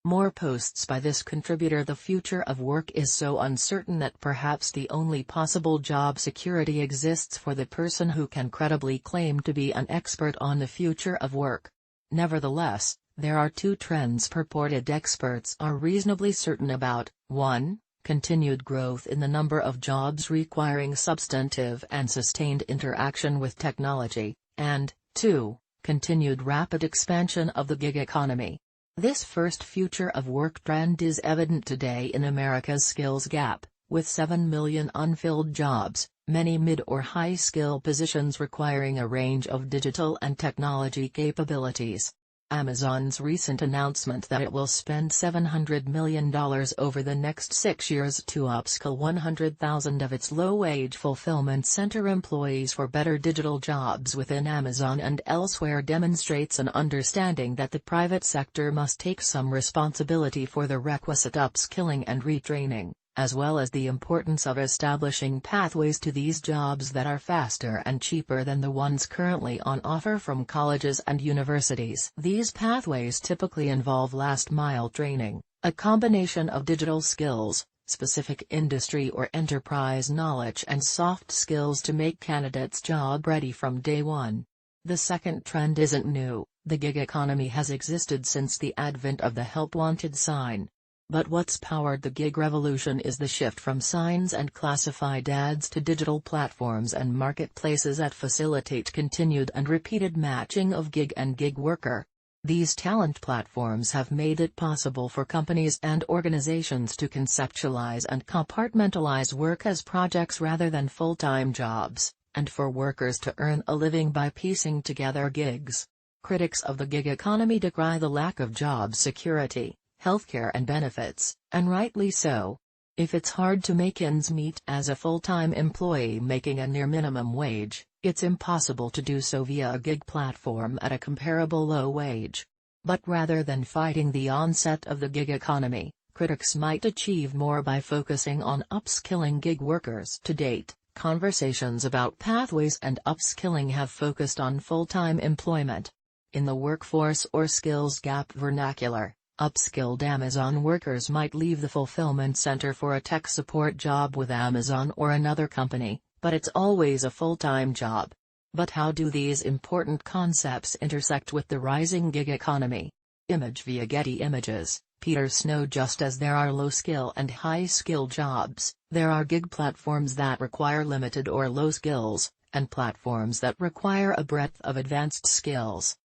More posts by this contributor. The future of work is so uncertain that perhaps the only possible job security exists for the person who can credibly claim to be an expert on the future of work. Nevertheless, there are two trends purported experts are reasonably certain about: 1. Continued growth in the number of jobs requiring substantive and sustained interaction with technology, and 2. Continued rapid expansion of the gig economy. This first future of work trend is evident today in America's skills gap, with 7 million unfilled jobs, many mid- or high-skill positions requiring a range of digital and technology capabilities. Amazon's recent announcement that it will spend $700 million over the next 6 years to upskill 100,000 of its low-wage fulfillment center employees for better digital jobs within Amazon and elsewhere demonstrates an understanding that the private sector must take some responsibility for the requisite upskilling and retraining, as well as the importance of establishing pathways to these jobs that are faster and cheaper than the ones currently on offer from colleges and universities. These pathways typically involve last-mile training, a combination of digital skills, specific industry or enterprise knowledge, and soft skills to make candidates job-ready from day one. The second trend isn't new. The gig economy has existed since the advent of the help wanted sign. But what's powered the gig revolution is the shift from signs and classified ads to digital platforms and marketplaces that facilitate continued and repeated matching of gig and gig worker. These talent platforms have made it possible for companies and organizations to conceptualize and compartmentalize work as projects rather than full-time jobs, and for workers to earn a living by piecing together gigs. Critics of the gig economy decry the lack of job security, healthcare and benefits, and rightly so. If it's hard to make ends meet as a full-time employee making a near minimum wage, it's impossible to do so via a gig platform at a comparable low wage. But rather than fighting the onset of the gig economy, critics might achieve more by focusing on upskilling gig workers. To date, conversations about pathways and upskilling have focused on full-time employment. In the workforce or skills gap vernacular, upskilled Amazon workers might leave the fulfillment center for a tech support job with Amazon or another company, but it's always a full-time job. But how do these important concepts intersect with the rising gig economy? Image via Getty Images, Peter Snow. Just as there are low-skill and high-skill jobs, there are gig platforms that require limited or low skills, and platforms that require a breadth of advanced skills.